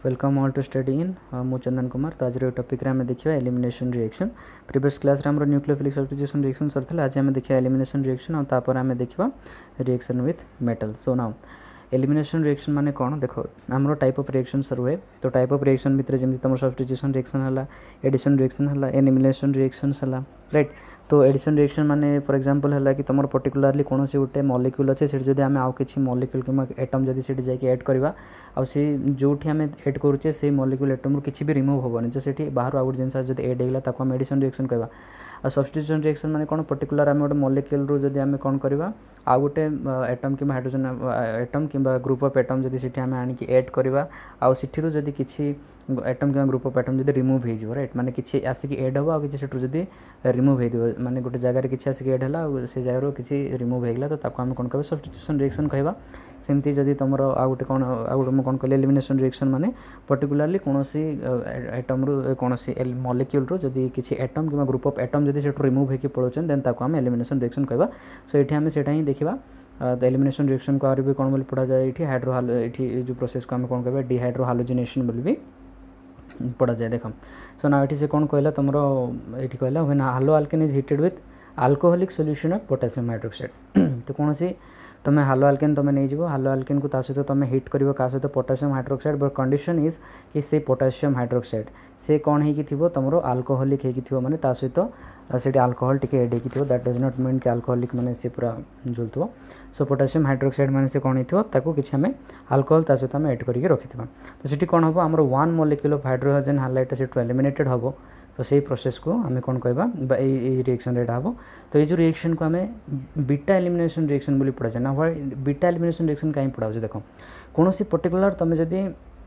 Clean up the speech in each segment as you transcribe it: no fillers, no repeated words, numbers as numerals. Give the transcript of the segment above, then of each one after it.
Welcome all to study in मु चंदन कुमार। तो आज टॉपिक रे हमें देखिए एलिमिनेशन रिएक्शन। प्रीवियस क्लास रे हमरो न्यूक्लियोफिलिक सब्स्टिट्यूशन रिएक्शन सरथिला। आज हमें देखिए एलिमिनेशन रिएक्शन और तापर हमें देखिबा reaction with metal. So now elimination reaction माने कौन देखो हमरो टाइप ऑफ रिएक्शन सर हुए। तो टाइप ऑफ रिएक्शन भितर जेमि तुम सब्स्टिट्यूशन रिएक्शन हला, एडिशन रिएक्शन हला, एलिमिनेशन रिएक्शंस हला, राइट। तो एडिशन रिएक्शन माने फॉर एग्जांपल हला कि तुम पर्टिकुलरली कौन से गोटे मॉलिक्यूल अच्छे से जदि आम आउ किछि मॉलिक्यूल कि एटम जदि सेठी जाके ऐड करबा आ से जोठी आम ऐड करूचे से मॉलिक्यूल एटम किछि भी रिमूव होबनी जो सेठी बाहर आउट जिनसा जदि ऐड हेला ताको हम एडिशन रिएक्शन कहबा। आ सब्स्टिट्यूशन रिएक्शन माने कोन पर्टिकुलर आम गोटे मॉलिक्यूल रू जदि आम कोन करबा आ गोटे एटम कि हाइड्रोजन एटम कि ग्रुप ऑफ एटम जदि सेठी आम आनी कि ऐड करबा आ सेठी जदि किछि एटम कि ग्रुप ऑफ एटम जदि रिमूव हो जिवो, राइट। माने किछि आसी कि ऐड हो आ किछि सेठु जदि रिमूव हो दिबो माने गोटे जगह रे किछि आसी कि ऐड हला से जगह रो किछि रिमूव हेगला तो ताको हम कोन कहबा सब्स्टिट्यूशन रिएक्शन कहबा। सेमती जदि तुमर आ गोटे कोन आ गोटे म कोन कहले एलिमिनेशन रिएक्शन माने पर्टिकुलरली कोनोसी एटम रो कोनोसी मॉलिक्यूल रो जदि किछि एटम कि ग्रुप ऑफ एटम जदि सेठु रिमूव हेकि पळोचन देन ताको हम एलिमिनेशन रिएक्शन कहबा। सो एठी हम सेटा ही देखिबा। द एलिमिनेशन रिएक्शन को आरो भी कोन बोली पढ़ा जाय एठी हाइड्रो एठी जो प्रोसेस को हम कोन कहबा डिहाइड्रो हालोजिनेशन बोली भी पढ़ा जाए। देख सो ना ये कौन कहला तुमर ये कहला when hello alkane is heated with alcoholic solution of potassium hydroxide. तो कौन सी तुम हालो अल्केन तुम नहीं जीव हालो अल्केन को सहित तुम हिट कर सहित potassium hydroxide but condition is कि से पोटेशियम हाइड्रोक्साइड से कौन हो तुम अल्कोहलिक हो माने सहित से अल्कोहल टिके एड हो दैट डज नॉट मीन कि अल्कोहलिक माने से पूरा झुलुव। सो पोटेशियम हाइड्रोक्साइड माने से कौन हो किसी आम अल्कोहल सहित आम एड करके रखिथा। तो सीटी कौन हम आम one molecule of hydrogen halide से एलिमिनेटेड हम। तो सही प्रोसेस को आम कौन कहबा रिएक्शन रेट हम। तो ये जो रिएक्शन को आम बीटा एलिमिनेशन रिएक्शन बोली पढ़ा जाए ना। बीटा एलिमिनेशन रिएक्शन कहीं पढ़ा देख कौन पर्टिकुलर तुम जदि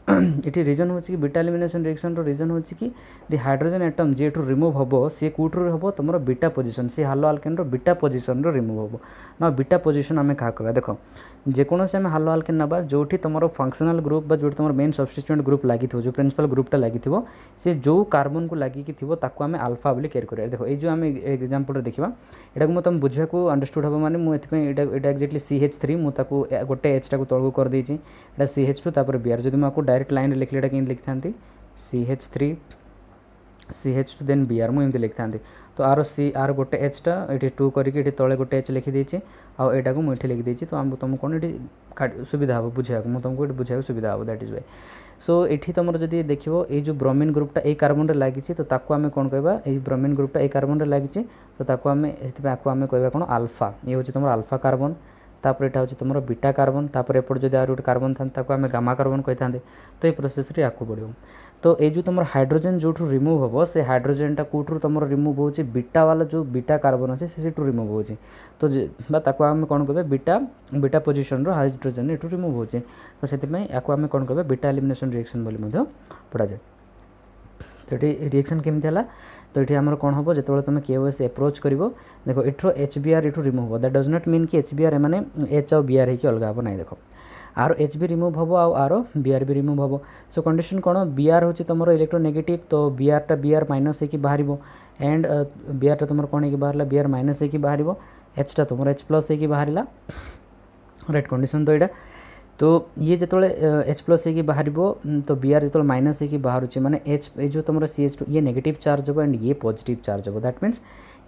ये रीजन हो बीटा एलिमिनेशन रिएक्शन रो रीजन हो कि दि हाइड्रोजन एटम जी एठू रिमूव हम सी कौटू हम तुम बीटा पोजिशन सी हालो अल्केन रो बीटा पोजिशन रो रिमूव हम ना। बीटा पोजिशन आम क्या कहवा देख जेकोसी आम हालो अल्केन नबा जो तुम फंक्शनल ग्रुप जो तुम मेन सब्स्टिट्यूएंट ग्रुप लगी जो प्रिंसिपल ग्रुपटा लगी सी जो कार्बन को लगिकी ताको आम अल्फा बोली केयर करिया। देखो ये आम एग्जांपल देखा यहाँ तुम बुझा को अंडरस्टूड हम माने मुझे एक्जाक्टली CH3 मुझे गोटे एच टाक तौक कर देती CH2 तापर Br जब मुझे डायरेक्ट लाइन लिखले कि लिखि था CH3 CH2 देन Br मुझे लिखि था। तो आर गोटे एचटा ये 2 करके तले गोटे एच लिखिदी आटा को मुझे लिखिदी। तो आम तुम कौन ये सुविधा हम बुझा तुमको ये बुझा सुविधा हम दैट इज वाई। सो ये तुम जब देख ये जो ब्रोमीन ग्रुपटा ए कार्बन लगी तो ताको आम कौन कहबा ये ब्रोमीन ग्रुपटा ए कार्बन लगी तो ताको आम आम कहबा कौन अल्फा। ये हूँ तुम अल्फा कार्बन तापर यहाँ हूँ तुम बीटा कार्बन तापर एपट जब आर गोटे कार्बन था आम गामा कार्बन कही था। तो ये प्रोसेस रे आकु बढ़ो। तो ये जो तुम हाइड्रोजन जो रिमूव हम से हाइड्रोजनटा कौटू तुम रिमूव हो बीटा वाला जो बीटा कार्बन अच्छे से रिमूव हो। तो ताको आम कौन कहबा बीटा बीटा पोजिशन रो हाइड्रोजन एठू रिमूव हो। तो से आम कौन कहबा बीटा एलिमिनेशन रिएक्शन बोली पढ़ा जाए। तो ये रिएक्शन केमती है। तो ये आम कौन हम जो तुम KOS एप्रोच कर देखो एठो HBr एठू रिमूव हो दैट डज नॉट मीन कि HBr माने H और Br होकर अलग हम ना। देख आर H भी रिमूव हम आर Br भी रिमूव हम। सो कंडीशन कौन Br हूँ तुम इलेक्ट्रोनेगेटिव तो Br टा Br माइनस होकर बाहर एंड Br टा तुम कौन होकर बाहर Br माइनस होकर बाहर H टा तुम H प्लस होकर बाहर राइट कंडीशन। तो यहाँ तो ये जो H प्लस होकर बाहर तो Br जो माइनस होकर बाहर माने H जो तुम CH2 ये नेगेटिव चार्ज हो एंड ये पॉजिटिव चार्ज हो। दैट मीन्स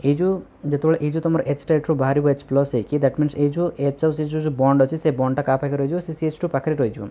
ये जो तुम H टा एठू बाहर H प्लस होकर दैट मीन्स ये जो H और जो बॉन्ड अच्छे से बॉन्डटा क्या पाखे रही से CH2 पाखे रही।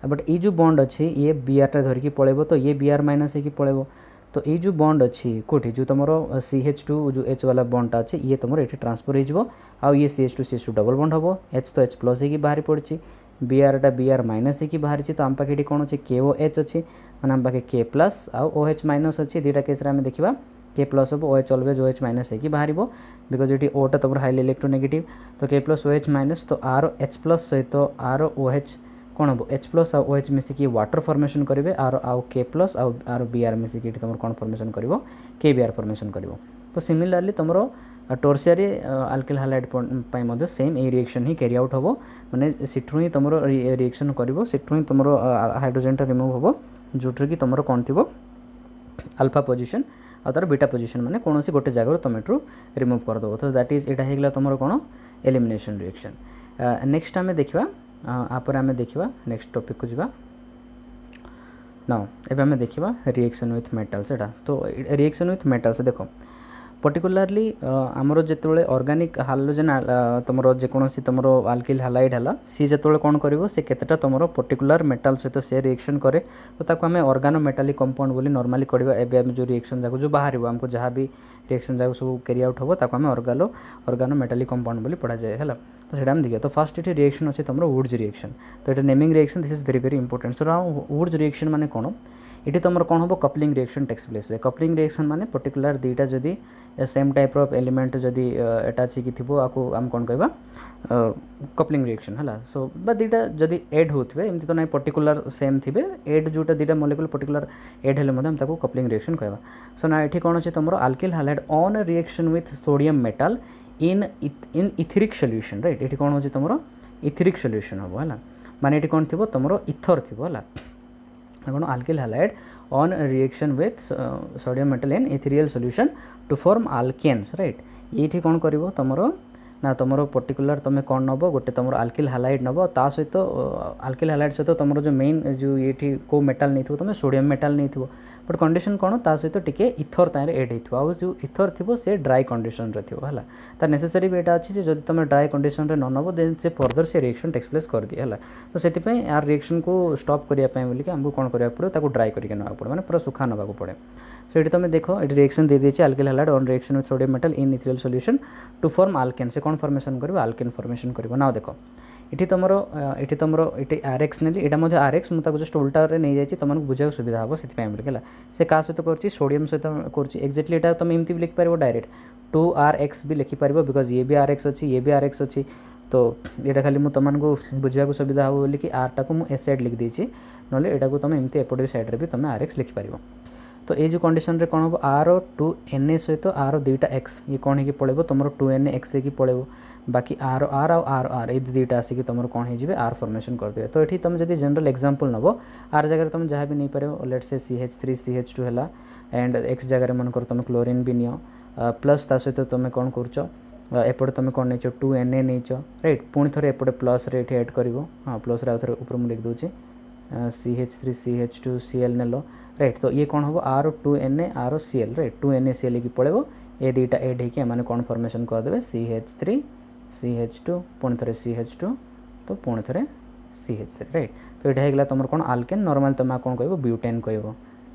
बट ये जो बॉन्ड अच्छी ये Br टा धरिकी पलैब तो ये Br माइनस होकर पलैब। तो ये जो बॉन्ड अच्छी कौटी जो तुम CH2 जो H वाला बॉन्डटा अच्छे ये तुम ये ट्रांसफर हो ये CH2 डबल बॉन्ड हम H तो H प्लस होकर बाहर पड़ी Br टा Br माइनस होकर बाहर। तो आम पाखे कौन अच्छे KOH अच्छी मैंने आम पाखे K प्लस आउ OH माइनस अच्छी दुटा केस आम देखा K प्लस हम OH ऑलवेज OH माइनस होकर बाहर बिकज ये ओटा तुम हाइली इलेक्ट्रोनेगेटिव। तो K प्लस OH माइनस तो आर H प्लस सहित आर OH कौन हम H प्लस आउ OH मिसिकी वाटर फॉर्मेशन करेंगे आर आउ K प्लस आर Br मिसिकी तुम कौन फॉर्मेशन कर KBr फॉर्मेशन कर। तो सिमिलरली तुम टोर्सियरी अल्किल हालाइड सेम ए रिएक्शन ही कैरी आउट हम माने सेठू ही तुम रिएक्शन कर सेठू ही तुम हाइड्रोजनटा रिमूव हम जोटर कि तुम कौन थी अल्फा पोजिशन और तार बीटा पोजिशन माने कौन सी गोटे जगह तुम एठू रिमूव करदेव। तो दैट इज यहाँ होगा तुम कौन एलिमिनेशन रिएक्शन। नेक्स्ट आम देखा आपर आम देखा नेक्स्ट टॉपिक को जावा। नाउ एबे आम देखा रिएक्शन विथ मेटल्स एटा तो रिएक्शन विथ मेटल्स देख पर्टिकुलारली आमर जिते ऑर्गेनिक हाइड्रोजन तुम जेकोसी तुम आल्किल हालाइड है सी जो कौन कर केतेटा तुम पर्टिकुलर मेटाल सहित से रिएक्शन करे तो ताको आम ऑर्गानो मेटालिक कंपाउंड बोली नॉर्मली करिबा एबे हम जो रिएक्शन जाको जो बाहर हमको जहाँ भी रिएक्शन जाको सब कैरी आउट हम ताको आम ऑर्गानो मेटालिक कंपाउंड बोली पढ़ा जाए है तो सेटा देखिए तो फर्स्ट ये रिएक्शन अच्छे तुम वुड्स रिएक्शन तो ये naming reaction this is very very important so Wurtz reaction माने कौन ये तुम कौन हम कपलिंग रिएक्शन टेक्स प्लेस हुए कपलिंग रिएक्शन माने पर्टिकुलर दुईटा जदि सेम टाइप ऑफ एलिमेंट जदि एटा अच्छी कि आपको आम कौन कहवा कपलिंग रिएक्शन है सो बा दुईटा जदि एड होते एमती तो ना पर्टिकुलर सेम थे एड जोटा दुईटा मॉलिक्यूल पर्टिकुलर एड हेल्ले कपलिंग रिएक्शन कहवा सो ना ये कौन अच्छे तुम alkyl halide on reaction with sodium metal in etheric solution right ये कौन हो तुम इथेरिक सॉल्यूशन हम है माने ये कौन थी तुम इथर थी है कौन alkyl halide on reaction with sodium metal in ethereal solution to form alkanes right ये कौन कर तुम ना तुम पर्टिकुलर तुम कौन नब गोटे तुम आल्किल हालाइड नब ता सहित आल्किल हालाइड सहित तुम जो मेन जो ये को मेटाल नहीं तुम सोडियम मेटाल नहीं बट कंडीशन कौन ता सहित टिके इथर तार एड हो आउ जो इथर थी से ड्राई कंडीशन रे है तार नेसेसरी भी यहाँ अच्छी जब तुम ड्राई कंडीशन रे न नब देन से फर्दर से रिएक्शन टेक्स प्लेस कर दिए है तो से यार रिएक्शन को स्टॉप करने बोलिक आमको कौन करा पड़ो ड्राई करके ना पड़े मैंने पूरा सुखा ना पड़े सो ये तुम देख ये रिएक्शन दे दीजिए alkyl halide on reaction with sodium metal in ethereal solution to form alkane से कौन फॉर्मेशन कर आल्केन फॉर्मेशन कर ना देख ये तुम ये आरएक्स नेली यहाँ आरएक्स मुझे जस्ट उल्टा नहीं जाइए तुमको बुझा सुविधा हम से बोलिक से क्या सहित कर सोडियम सहित कर एक्जाक्टली यहाँ तुम एमती भी लिखिपार डायरेक्ट 2RX भी लिखिपार बिकज ये भी RX अच्छी ये भी RX अच्छी तो ये खाली मुझे तुमको बुझा सुविधा हम बोलिक आर टाक मुझे एस साइड लिख देती ना यहाँ तुम एमती एपटे साइड भी तुम RX लिखिपार तो ये जो कंडीशन रे कौन हम R2Na सहित R दुईटा X ये कौन हो पड़े तुम 2NaX की पड़े बाकी R R ये दुईटा आसिक तुम कौन हो R फॉर्मेशन कर दिए तो ये तुम जब जनरल एग्जांपल नब R जगह तुम जहाँ भी नहीं पार लेट से CH3CH2 है एंड X जगह मन कर तुम क्लोरीन भी नियो प्लस ता सहित तुम कौन कर एपटे तुम कौन नहीं 2Na नहीं राइट पुणी थे एपटे प्लस रे एड कर हाँ प्लस रे थे ऊपर मुझे लिख दूसरी CH3CH2Cl नेल राइट तो ये कौन हम R2Na RCl राइट 2NaCl की पड़े ये दुईटा एड होने कौन फॉर्मेशन करदे CH3 CH2 पुणी थे CH2 तो पुणी थे CH3 राइट तो ये होगा तुम कौन आल्केन नॉर्मल तुम कौन कह ब्यूटेन कह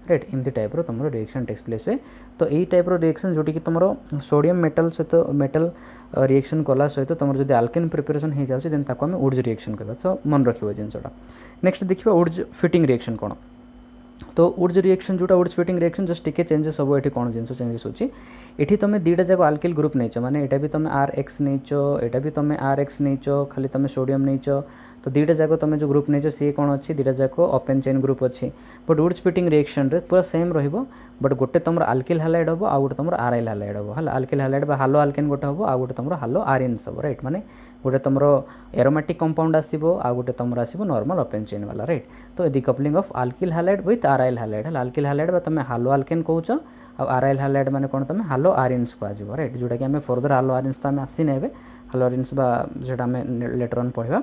राइट एमती टाइप तुम रिएक्शन टेक्स प्लेस हुए तो यही टाइप रिएक्शन जोटी कि तुम सोडियम मेटल सहित मेटल रिएक्शन कला सहित तुम जो आल्केन प्रिपरेशन हो जाए देन ताको आम वुड्स रिएक्शन करवा सो मन रखिए जिनसा नेक्स्ट देखिए वुड्स फिटिंग रिएक्शन कौन तो वुड्स रिएक्शन जोटा वुड्स फिटिंग रिएक्शन जस्ट टिके चेंजेस हम ये कौन जिन चेंजेस होची एठी तुम दुईटा जाक आल्किल ग्रुप नहीं माने एटा भी तुम RX नहीं एटा भी तुम RX नहीं खाली तुम सोडियम नहीं तो दुईटा जाक तुम जो ग्रुप नहीं सी कौन अच्छी दुईटा जाक ओपन चेन ग्रुप अच्छी बट वुड्स फिटिंग रिएक्शन रे पूरा सेम रहिबो बट गोटे तुम आल्किल हालाइड हम आउ गोटे तुम आराइल हालाइड हम है आल्किल हालाइड बा हालो आल्केन गोटे हम आउ गोटे तुम हालो आरिन्स हम राइट माने गोटे तुम एरोमेटिक कंपाउंड आसो आउ गोटे तुम आसो नॉर्मल ओपन चेन वाला राइट तो the coupling of alkyl halide with aryl halide है आल्किल हालाइड बा तुम हालो आल्केन कहूच आराइल हालाइड माने कौन तुम हालो आरिन्स कह राइट जोटा कि आम फर्दर हालो आरिन्स तो आम आसीने हालो आरिन्स जोटा आम लेटर ऑन पढ़ा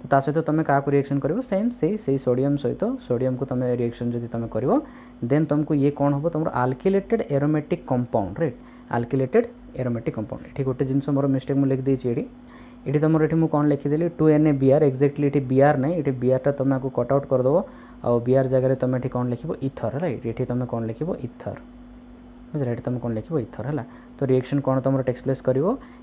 तो ता सहित तुम क्या रिएक्शन कर सेम से सोडियम सहित सोडियम को तुम रिएक्शन जब तुम कर देन तुमको ये कौन हम तुम alkylated aromatic compound right alkylated aromatic compound ये गोटे जिनस मोर मिस्टेक मुझे लिख देती ये तुम ये कौन लिखिदेली 2NaBr एक्जाक्टली ये Br नहीं ये Br तुम आपको कट आउट करदेव आ Br जगह तुम ये कौन लिख इथर राइट ये तुम कौन लिख इथर बुझे तुम कौन लिख इथर है तो रिएक्शन कौन तुम टेक्स प्लेस कर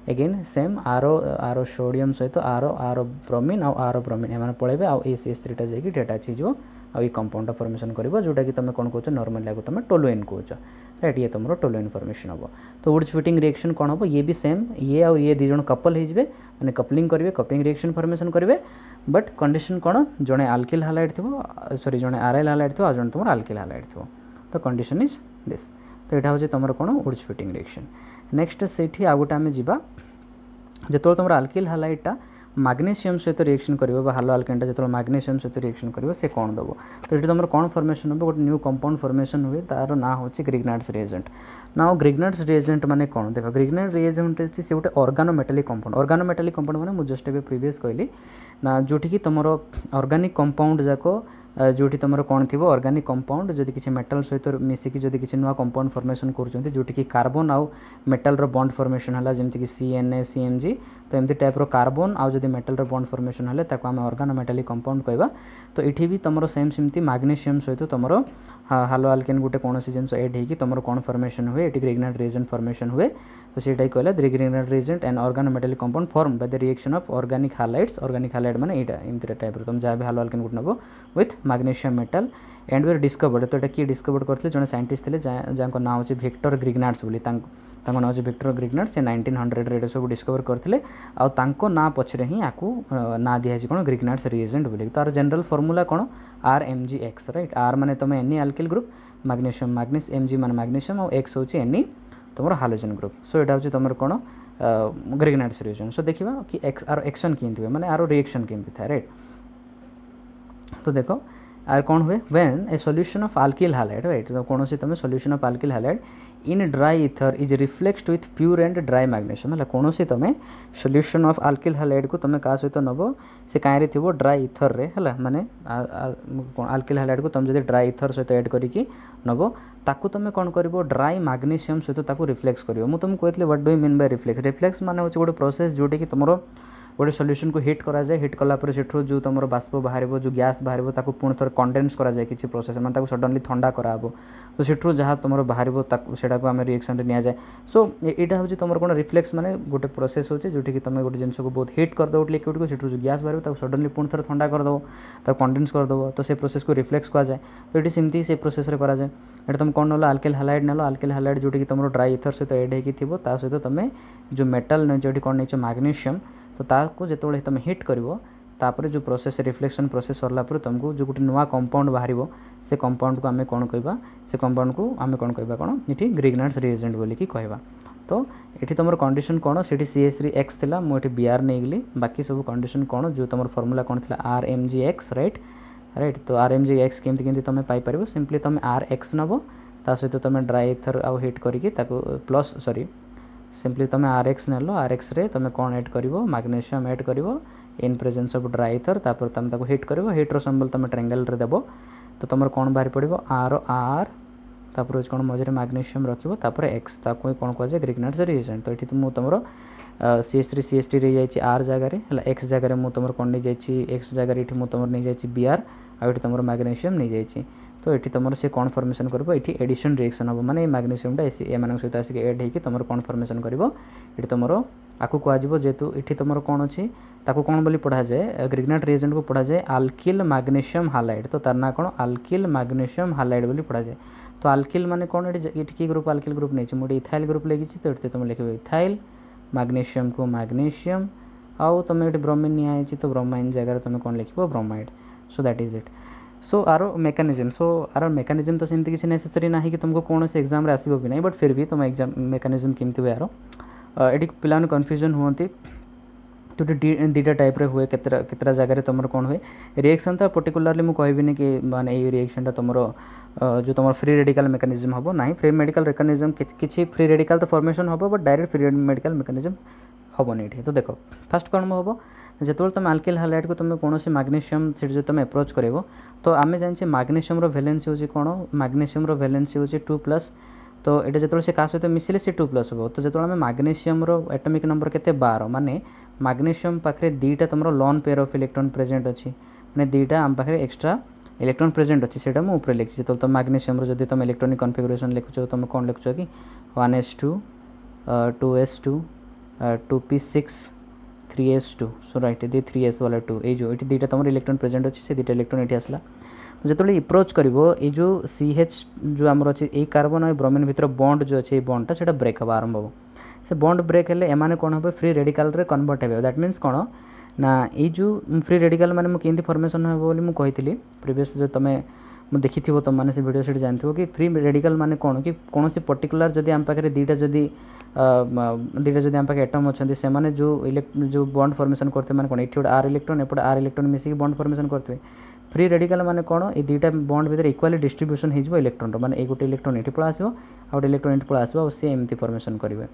एगेन सेम आर सोडियम सहित आर ब्रोमीन आर ब्रोमीन एम पड़े आउ CH3 जाकि डेटाच हो आई कंपाउंड फॉर्मेशन कर जोटा कि तुम कौन कौच नॉर्मल तुम टोलुएन कौच राइट ये तुम टोलुएन फॉर्मेशन हम तो वुड्स फिटिंग रिएक्शन कौन हम ये भी सेम ये आउ ये दुई जन कपल हो मैंने कपलिंग करेंगे कपलिंग रिएक्शन फॉर्मेशन करेंगे बट कंडीशन कौन जड़े आल्किल हालाइड थो सॉरी जड़े आराइल हालाइड थो आ जड़े तुम आल्किल हालाइड थो तो कंडीशन इज दिस तो यहाँ हूँ तुम कौन वुड्स फिटिंग रिएक्शन नेक्स्ट से आउ गोटे आम जा जो तुम आल्किल हालाइडटा मैग्नेशियम सहित रिएक्शन कर हालो आल्केनटा जो मैग्नेशियम सहित रिएक्शन कर से कौन दब तो ये तुम कौन फॉर्मेशन हो गोटे न्यू कंपाउंड फॉर्मेशन हुए तार ना हूँ ग्रिग्नार्ड्स रिएजेंट ना ग्रिग्नार्ड्स रिएजेंट माने कौन देख ग्रिग्नार्ड रिएजेंट अच्छी से गोटे ऑर्गानोमेटालिक कंपाउंड माने मुझे जस्ट ए प्रीवियस कहली ना जोटि कि तुम ऑर्गेनिक कंपाउंड जाक जोटी तुम कौन थी ऑर्गेनिक कंपाउंड जदि किसी मेटल सहित मिसिकी जदि किसी नुआ कंपाउंड फॉर्मेशन कर जोटी कि कार्बन आउ मेटल रो बॉन्ड फॉर्मेशन है जमती कि CNA CMG तो एमती टाइप रो कार्बन आउ जदि मेटल रो बॉन्ड फॉर्मेशन है ताको आम ऑर्गेनोमेटालिक कंपाउंड कहबा। तो इठी भी तुम सेम सेमती मैग्नीशियम सहित तुम हालो आल्केन गोटे कौन जिन एड होगी तुम कौन फॉर्मेशन हुए ये ग्रिग्नाइट रिएजेंट फॉर्मेशन हुए। तो सीटा कहला Grignard reagent and organometallic compound form by the reaction of organic halides. Organic halide माने एटा एमती टाइप तुम जहाँ भी हालो आल्केन गोटे नब with magnesium metal and were discovered. तो ये किए डिस्कवर्ड करते जड़े साइंटिस्ट थे जहाँ ना हो विक्टर ग्रिग्नाट्स बोली ना हो विक्टर ग्रिग्नाट से 1900 रे सब डिस्कवर करते आउ ना पछरे ही आपको ना दिखाई कौन ग्रिग्नाट्स रिएजेंट बोली। तार जनरल फॉर्मूला कौन RMgX राइट। आर माने तुम any alkyl group magnesium manganese MG माने मैग्नीशियम और X होची एनी तुम हालोजेन ग्रुप। सो यहाँ हूँ तुम कौन ग्रिग्नाट्स रिएजेंट। सो देखा कि आर एक्शन केमती हुए माने आर रिएक्शन केमती था राइट। तो देखो आर कौन हुए when a solution of alkyl halide right. तो कौन सी तुम solution of alkyl halide in dry ether is refluxed with pure and dry magnesium है। कौन सी तुम सॉल्यूशन ऑफ अल्किल हालाइड को तुम क्या सहित नब से कहीं थी ड्राई इथर रे है माने अल्किल हालाइड को तुम जब ड्राई इथर सहित ऐड करके नब ताकू तुम कौन कर ड्राई मैग्नीशियम सहित रिफ्लेक्स कर। मुझे तुमको कहती what do you mean by reflex. Reflex माने होचे गोटे प्रोसेस जोटे कि तुम गोटे सॉल्यूशन को हिट करा जाए हिट कला सेठू जो तुम बाष्प बाहर जो गैस बाहर ताको पुणी थोड़े कंडेन्स करा जाए किसी प्रोसेस मैंने सडनली ठंडा कराब। तो सेठू जहाँ तुम बाहर सेटा को आम रिएक्शन रे निया सो यहाँ हूँ तुम कौन रिफ्लेक्स माने गोटे प्रोसेस होचे जोटी कि तुम गोटे जिनस को बहुत हिट करदे लिक्विड को सेठू जो गैस बाहर सडनली पुणी थोड़े ठंडा करदे कंडेन्स करदे तो से प्रोसेस को रिफ्लेक्स कहा जाए। तो ये सेमती से प्रोसेस रे करा जाए। ये तुम कौन ना अल्किल हालाइड ना अल्किल हालाइड जोटी कि तुम ड्राई इथर सहित एड होती सहित तुम जो मेटल नहीं जो कौन नहीं मैग्नीशियम तो ताको जिते तुम हिट कर जो प्रोसेस रिफ्लेक्शन प्रोसेस सरला तुमको जो गोटे नुआ कंपाउंड बाहर से कंपाउंड को आम कौन कहवा से कंपाउंड को आम कौन कहवा कौन ये ग्रिग्नाट्स रिएजेंट बोलिकी कहवा। तो ये तुम कंडीशन कौन से CH3X थी मुझे Br नहीं गली बाकी सब कंडीशन कौन जो तुम फॉर्मूला कौन थी RMgX राइट राइट। तो RMgX केमती तुम पाइपर सिंपली तुम RX नब ता सहित तुम ड्राई इथर आउ हिट करके प्लस सॉरी सिंपली तुम RX नेल RX रे तुम कौन ऐड कर मैग्नीशियम ऐड कर इन प्रेजेंस ऑफ ड्राई इथर तापर तुम ताको हिट कर हिट्र सिंबल तुम ट्रायंगल रे देबो। तो तुम कौन बाहर पड़ो R तापर कौन मझे मैग्नीशियम रखिबो तापर X ताको कौन कह ग्रिग्नाट्स रिएजेंट। तो ये तुम तुम CH3 CH3 रही जाइए R जगह X जगह मुझे तुम कौन नहीं जाइए X जगह ये तुम नहीं जाइए Br आउ तुम मैग्नीशियम नहीं जाइए। तो ये तुम से कौन फॉर्मेशन कर एडिशन रिएक्शन हम माने मैग्नीशियम एम सहित आसिक एड होकर तुम कौन फॉर्मेशन कर ये तुम आपको कह जेहेतु ये तुम कौन अच्छी ताको कौन बोली पढ़ा जाए ग्रिग्नाइट रिएजेंट को पढ़ा जाए अल्किल मैग्नीशियम हालाइड। तो तार ना कौन अल्किल मैग्नीशियम हालाइड बोली पढ़ा जाए। तो अल्किल माने कौन ये कि ग्रुप अल्किल ग्रुप नहीं मुझे इथाइल ग्रुप लगी तो ये तुम लिखे इथाइल मैग्नीशियम को मैग्नीशियम आउ तुम ये ब्रोमीन नियाई तो ब्रोमाइन जगह तुम कौन लिख bromide. So that is it. So our mechanism our mechanism तो सेमती किसी नेसेसरी ना कि तुमको कौन से एग्जाम आसो भी ना बट फिर भी तुम एग्जाम मेकानिजम केमती हुए यार ये पिला कन्फ्यूजन हुए। तो दीटा टाइप रे हुए केतरा जगह तुम कौन हुए रिएक्शन तो पर्टिकुलरली मुझे कहबी कि माने ये रिएक्शन तुम जो तुम फ्री रेडिकल मेकानिजम हम ना फ्री मेडिकल मेकानिजम किसी फ्री रेडिकल तो फॉर्मेशन हम but direct free medical mechanism हेनी ये। तो देख फास्ट कौन हम जो तुम अल्किल हालाइड को तुम कौन मैग्नीशियम से जो तुम एप्रोच कर तो आम जाने मैग्नीशियम वैलेंसी हूँ कौन मैग्नीशियम वैलेंसी हूँ 2+। तो ये जो से क्या सहित मिसिले से 2+ हो। तो जो आम मैग्नीशियम एटॉमिक नंबर के 12 माने मैग्नीशियम पाखे दीटा तुम lone pair of electron present अच्छी मैंने दीटा आम पाखे एक्स्ट्रा इलेक्ट्रॉन प्रेजेंट अच्छी से मुझे लिखी जो तुम मैग्नीशियम जो तुम इलेक्ट्रॉनिक कन्फिगरेशन लिखुच तुम कौन लिखुच कि 1s2 2s2 2p6 3s2 सो राइट ये 3s वाला 2 ये जो ये दीटा तुम इलेक्ट्रॉन प्रेजेंट अच्छी से दीटा इलेक्ट्रॉन ये आसला। जो अप्रोच कर जो CH जो आमर अच्छे ये कार्बन और ब्रोमीन भितर बॉन्ड जो अच्छे बॉन्डटा से ब्रेक हम आरंभ हो से बॉन्ड ब्रेक हेले एमाने कौन हम फ्री रेडिकल रे कन्वर्ट हे दैट मीन्स कौन ना ये जो फ्री रेडिकल माने मु केंती फॉर्मेशन हे बोली मु कहितली प्रीवियस जो तुम मुझे देखी तुम मैंने से वीडियो से जानते कि फ्री रेडिकल माने कौन कि कौन सी पर्टिकुलर जदि आम पाखे दीटा जदि आम पाखे एटम अच्छा से माने जो बॉन्ड फॉर्मेशन करते हैं कौन ये गोटे R इलेक्ट्रॉन एपटे R इलेक्ट्रॉन मिसिक बॉन्ड फॉर्मेशन करते। फ्री रेडिकल माने कौन ये दुईटा बॉन्ड भितर इक्वाली डिस्ट्रीब्यूशन हो इलेक्ट्रॉन माने ये गोटे इलेक्ट्रॉन ये पड़ा आसो आ गोटे इलेक्ट्रॉन ये पड़ा आसो सी एमती फॉर्मेशन करेंगे।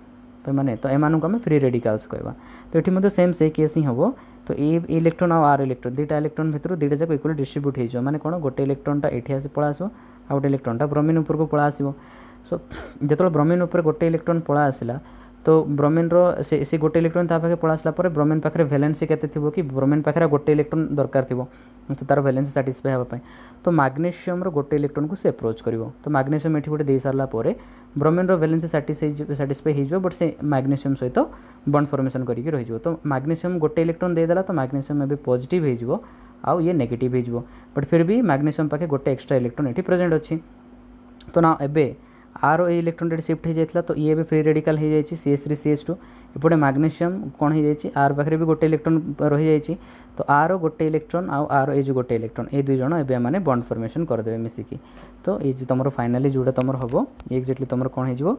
तो माने तो एमानक आम फ्री रेडिकल्स कहवा। तो ये सेम से केस ही हम। तो ये इलेक्ट्रॉन आर इलेक्ट्रॉन दुईटा इलेक्ट्रॉन भितर दुईटा जाक इक्वल डिस्ट्रीब्यूट हो माने कौन गोटे इलेक्ट्रॉनटा ये आसी पड़ा आसो आ गोटे इलेक्ट्रॉनटा ब्रोमीन उपर को पड़ा आसो। सो जो ब्रोमीन उपर गोटे इलेक्ट्रॉन पड़ा आसला तो ब्रोमीन से गोटे इलेक्ट्रॉन ता पाखे पड़ा आसला ब्रोमीन पाखे वैलेंसी केते थिबो कि ब्रोमीन पाखे गोटे इलेक्ट्रॉन दरकार थिबो तो तार वैलेंसी साटिस्फाई हेबा पई। तो मैग्नीशियम रो गोटे इलेक्ट्रॉन को से अप्रोच करिवो। तो मैग्नीशियम एठी गोटे दे सारला परे ब्रोमीन रो वैलेंसी साटिस्फाई हे जो बट से मैग्नीशियम सहित बॉन्ड फॉर्मेशन करिके रहि जो। तो मैग्नीशियम गोटे इलेक्ट्रॉन दे देला तो मैग्नीशियम एबे पॉजिटिव हे जो आउ ये नेगेटिव हे जो बट फिर भी मैग्नीशियम पाखे गोटे एक्स्ट्रा इलेक्ट्रॉन एठी प्रेजेंट अछि। तो ना एबे आर ए इलेक्ट्रॉन रे शिफ्ट हो जाता तो ये भी फ्री रेडिकल हो जाए CH3CH2 एपटे मैग्नीशियम कौन हो जाए आर पाखे भी गोटे इलेक्ट्रॉन रही जाए। तो आर गोटे इलेक्ट्रॉन आर ए जो गोटे इलेक्ट्रॉन ये दुई जन एबे माने बॉन्ड फॉर्मेशन करदेवे मिसिकी। तो ये जो तुम फाइनाली जोटा तुम हम एक्जाक्टली तुम कौन हो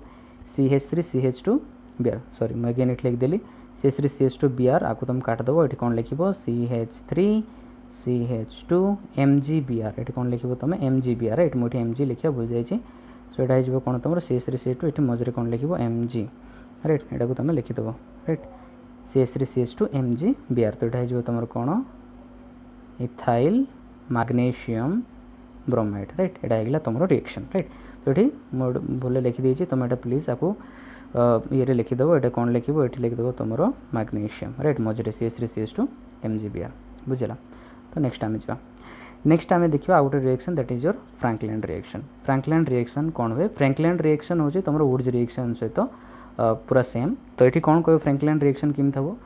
CH3CH2 Br सॉरी मैं अगेन इट लिखदेली CH3CH2 Br आपको तुम काटदेव ये कौन लिख CH3CH2 MgBr ये कौन लिख तुम MgBr ये मुझे Mg लिखा भूल जाइए। सो यहाँ हो कौन तुम CH3CH2 ये मझे कौन लिख Mg राइट यहाँ को तुम लिखिदेव राइट CH3CH2 MgBr। तो यहाँ हो तुम कौन इथाइल मैग्नीशियम ब्रोमाइड राइट यहाँ होगा तुम रिएक्शन राइट। तो ये भूल लिखिदे तुम यहाँ प्लीज आपको ये लिखिदेव ये कौन लिख ये लिखिदेव तुम मैग्नीशियम राइट मझे CH3CH2 MgBr बुझला। तो नेक्स्ट आम जा नेक्स्ट आम देखा आउ गोटे reaction that is your Frankland reaction. Frankland reaction कौन हुए फ्रैंकलैंड रिएक्शन हो तुम वुड्स रिएक्शन सहित पूरा सेम। तो ये कौन कह फ्रैंकलैंड रिएक्शन केमती हम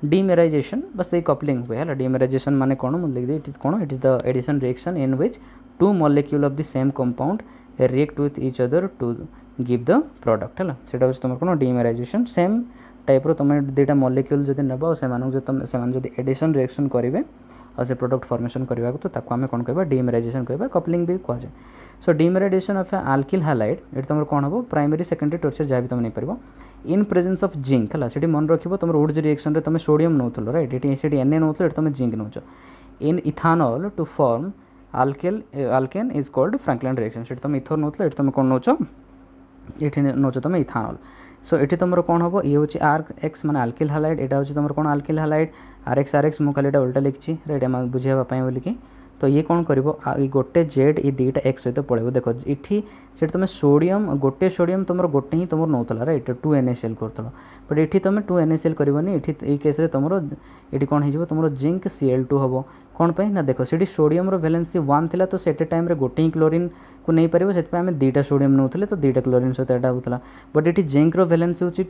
डीमेराइजेशन बस ये कपलिंग हुए है। डीमेराइजेशन माने कौन मुझे लिख दी कौन it is the addition reaction in which two molecule of the same compound react with each other to give the product है सेटा हूँ तुम कौन डीमेराइजेशन सेम टाइप तुम दुईटा मॉलिक्यूल जब नब से एडिशन रिएक्शन करेंगे और से प्रोडक्ट फॉर्मेशन करने को तो आम कौन कह डीमेराइजेशन कह कपलिंग भी कहुए। सो डीमेराइजेशन ऑफ आल्किल हालाइड ये तुम कौन हम प्राइमरी सेकेंडरी टर्शियरी जहाँ भी तुम नहीं पार इन प्रेजेंस ऑफ जिंक है से मन रख तुम वुड्स रिएक्शन तुम सोडियम नौल राइट ये Na नौल तुम जिंक नौच in ethanol to form alkane is called Frankland reaction से तुम इथर नौल तुम कौन नौच ये नौच तुम इथानॉल। सो ये तुम कौन हम ये हूँ RX माने आल्किल हालाइड यहाँ हूँ तुम कौन आल्किल हालाइड RX मुझे खाली उल्टा लिखी राइट एम बुझावाई बोलिकी। तो ये कौन कर गोटे जेड ये दुईटा एक्स सहित पड़े देख ये तुम सोडियम गोटे सोडियम तुम गोटे ही तुम नौला राइट 2 NaCl कर बट ये तुम 2 NaCl करनी ये केस तुम ये कौन हो तुम जिंक Cl2 हम कौन पे ना देख से सोडियम वैलेंसी 1 थिला तो सेट टाइम रे गोटे ही क्लोरीन को नहीं पार से आम दुईटा सोडियम नौले तो दुईटा क्लोरीन सहित यहाँ होता बट ये जिंक वैलेंसी होती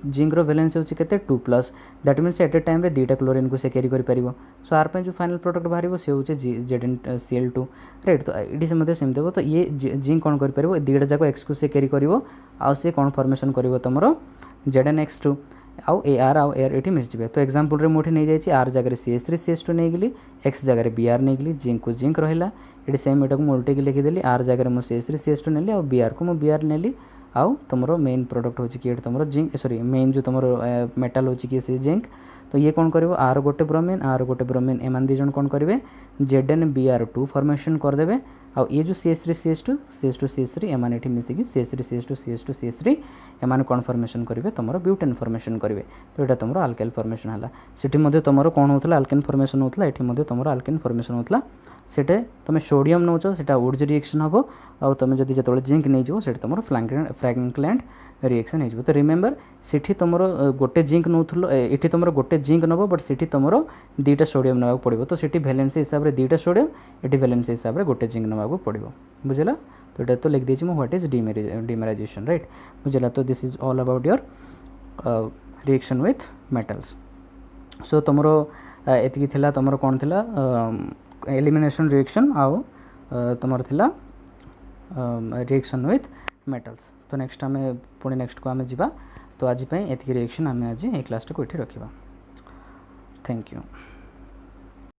के 2+ that means at a time रे दुईटा क्लोरीन को से कैरी कर। सो आर जो फाइनल प्रोडक्ट बाहर से हूँ ZnCl2 राइट। तो ये सेम देव तो ये जिंक कौन कर दुईटा जाक एक्स को से कैरी कर कौन फॉर्मेशन कर तुम ZnX2 आउ AR आउ AR ये मिसजे। तो एग्जांपल रे मुझे नहीं जाइए आर जगह CH3CH2 नहीं गली एक्स जगह Br नहीं गली जिंक को जिंक रहा ये सेम यहाँ को उल्टे लिखिदेली आर जगह मुझे CH3CH2 नेली आउ Br को मुझे Br नेली आउ तुम मेन प्रोडक्ट हो कि तुम जिंक सॉरी मेन जो तुम मेटाल हो कि से जिंक। तो ये कौन कर आर गोटे ब्रोमीन एम दी जन कौन करेंगे ZnBr2 फॉर्मेशन करदे आउ ये जो CH3CH2 CH2CH3 एम ये मिसिकी CH3CH2 एम कौन फॉर्मेशन करेंगे तुम ब्यूटेन फॉर्मेशन करेंगे। तो यहाँ तुम आल्केन फॉर्मेशन है से तुम कौन होता आल्केन फॉर्मेशन होता ये तुम आल्केन फॉर्मेशन होता से तुम सोडियम नौच से वुड्स रिएक्शन हम आउ तुम जब जो जिंक नहीं जो से तुम फ्रैंकलैंड रिएक्शन हो। तो रिमेम्बर से तुम गोटे जिंक नौल ये तुम गोटे जिंक नब बट से तुम दुईटा सोडियम नाक पड़ो तो ये वैलेंसी हिसाब से दुईटा सोडियम ये वैलेंसी हिसाब से गोटे जिंक नाक पड़ो बुझला। तो ये तो लिख दी व्हाट इज डीमेराइजेशन राइट बुझला। तो this is all about your reaction with metals. So तुम एति तुम कौन थी एलिमिनेशन रिएक्शन आउ तुम थिला रिएक्शन विथ मेटल्स। तो नेक्स्ट आम पुणी नेक्स्ट को आम जा। तो आज एति रिएक्शन आम आज ये क्लास को ये रखा। Thank you.